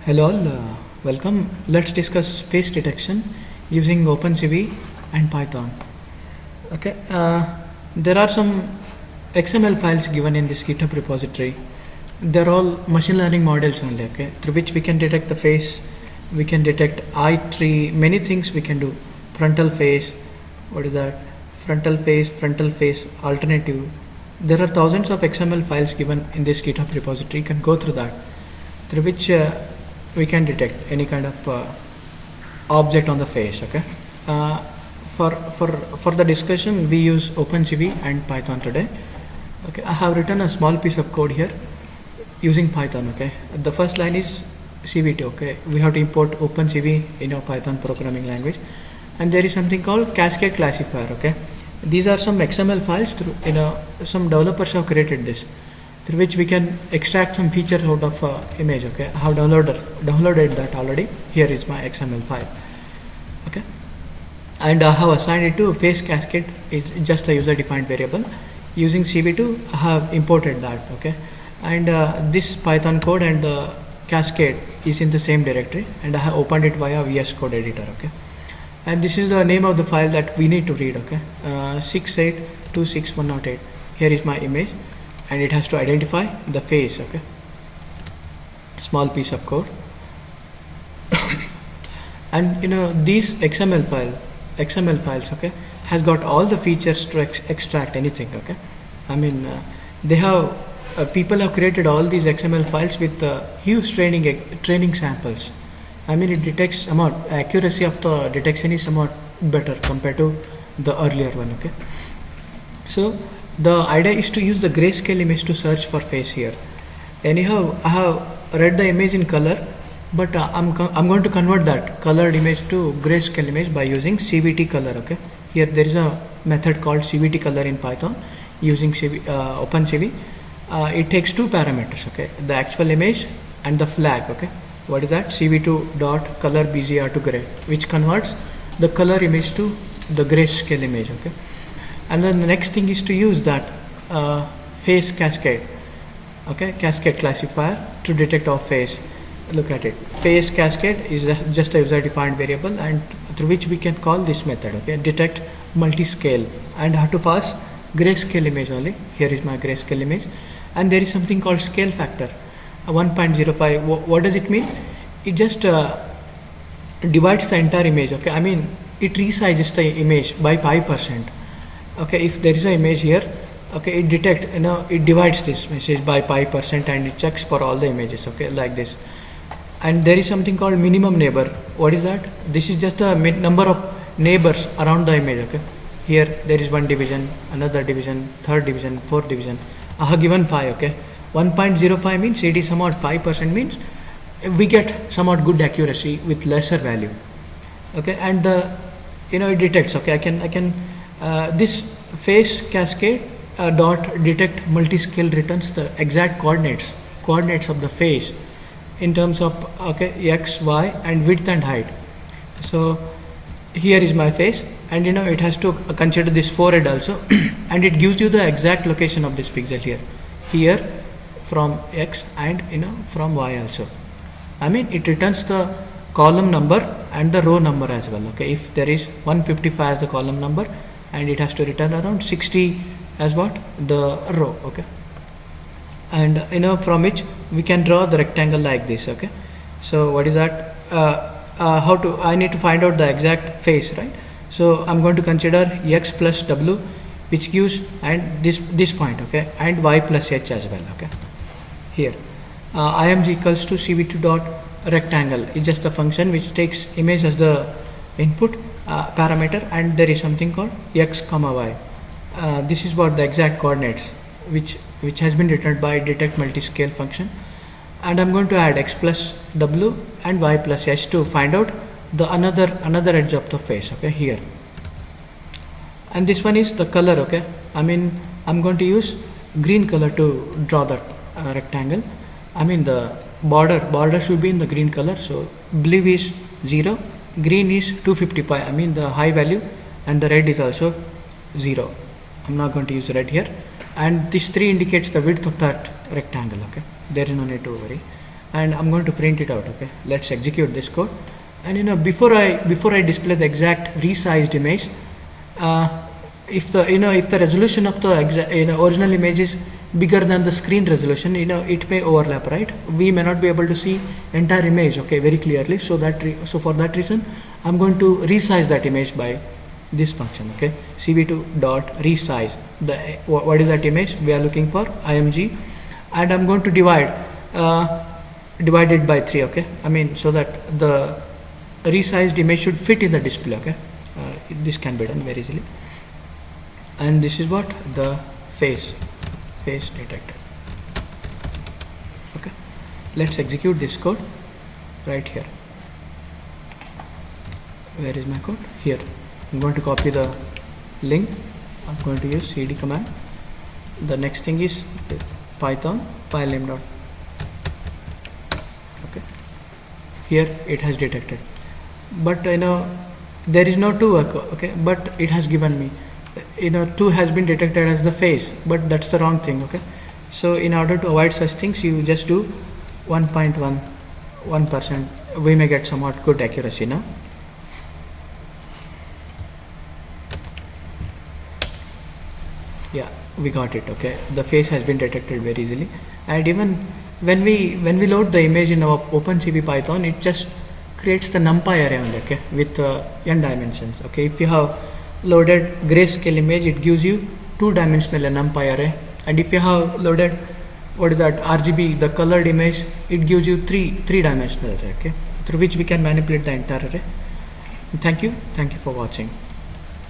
Hello all, welcome. Let's discuss face detection using OpenCV and Python. Okay, there are some XML files given in this GitHub repository. They're all machine learning models only, okay, through which we can detect the face, we can detect eye tree, many things we can do. Frontal face, what is that? Frontal face, alternative. There are thousands of XML files given in this GitHub repository. You can go through that, through which we can detect any kind of object on the face. Okay, for the discussion we use OpenCV and Python today. Okay, I have written a small piece of code here using Python. Okay, the first line is CVT. Okay, we have to import OpenCV in our Python programming language, and there is something called cascade classifier. Okay, these are some XML files through some developers have created this, through which we can extract some features out of image. Okay, I have downloaded that already. Here is my XML file. Okay, and I have assigned it to face cascade. Is just a user defined variable. Using CV2 I have imported that. Okay, and this Python code and the cascade is in the same directory, and I have opened it via VS Code editor. Okay, and this is the name of the file that we need to read. Okay, 6826.108. Here is my image, and it has to identify the face. Okay, small piece of code. And these XML files, okay, has got all the features to extract anything. Okay, I mean they have people have created all these XML files with huge training samples. I mean it detects somewhat, accuracy of the detection is somewhat better compared to the earlier one. Okay, so the idea is to use the grayscale image to search for face here. Anyhow, I have read the image in color, but I'm going to convert that colored image to grayscale image by using CVT color. Okay, here there is a method called CVT color in Python using OpenCV. It takes two parameters. Okay, the actual image and the flag. Okay, what is that? CV2 dot color BZR to gray, which converts the color image to the grayscale image. Okay, and then the next thing is to use that face cascade. Okay, cascade classifier to detect our face. Look at it. Face cascade is just a user defined variable, and through which we can call this method. Okay, detect multi-scale, and have to pass grayscale image only. Here is my grayscale image, and there is something called scale factor 1.05. What does it mean? It just divides the entire image. Okay, I mean it resizes the image by 5%. Okay, if there is an image here, okay, it detects, it divides this message by 5%, and it checks for all the images. Okay, like this. And there is something called minimum neighbor. What is that? This is just the number of neighbors around the image. Okay, here there is one division, another division, third division, fourth division. I have given 5. Okay, 1.05 means it is somewhat 5%, means we get somewhat good accuracy with lesser value. Okay, and the it detects. Okay, I can this face cascade dot detect multi-scale returns the exact coordinates of the face in terms of, okay, x, y, and width and height. So here is my face, and it has to consider this forehead also and it gives you the exact location of this pixel here from x, and from y also. I mean it returns the column number and the row number as well. Okay, if there is 155 as the column number, and it has to return around 60 as what, the row. Okay, and from which we can draw the rectangle like this. Okay, so what is that? I need to find out the exact face, right? So I'm going to consider x plus w, which gives, and this point. Okay, and y plus h as well. Okay, here img equals to cv2 dot rectangle is just a function which takes image as the input parameter, and there is something called x comma y. This is what the exact coordinates which has been returned by detect multi-scale function, and I'm going to add x plus w and y plus h to find out the another edge of the face. Okay, here, and this one is the color. Okay, I mean I'm going to use green color to draw that rectangle. I mean the border should be in the green color, so blue is 0, green is 250 pi, I mean the high value, and the red is also 0. I'm not going to use red here, and this 3 indicates the width of that rectangle. Okay, there is no need to worry. and I'm going to print it out. Okay, let's execute this code. And before I display the exact resized image, if the resolution of the original image is bigger than the screen resolution, it may overlap, right? We may not be able to see entire image, okay, very clearly. So for that reason, I'm going to resize that image by this function, okay, cv2 dot resize. What is that image we are looking for? img, and I'm going to divide it by 3, okay. I mean, so that the resized image should fit in the display, okay. This can be done very easily. And this is what the face detected. Okay, let's execute this code right here. Where is my code? Here. I'm going to copy the link. I'm going to use cd command. The next thing is python file name dot. Okay, here it has detected, but there is no 2 echo, okay, but it has given me 2 has been detected as the face, but that's the wrong thing, okay. So in order to avoid such things, you just do 1.1%. We may get somewhat good accuracy now. Yeah, we got it, okay. The face has been detected very easily. And even when we load the image in our OpenCV Python, it just creates the NumPy array only, okay, with n dimensions, okay. If you have loaded grayscale image, it gives you 2-dimensional NumPy array, and if you have loaded RGB, the colored image, it gives you 3-dimensional array, okay, through which we can manipulate the entire array. Thank you for watching.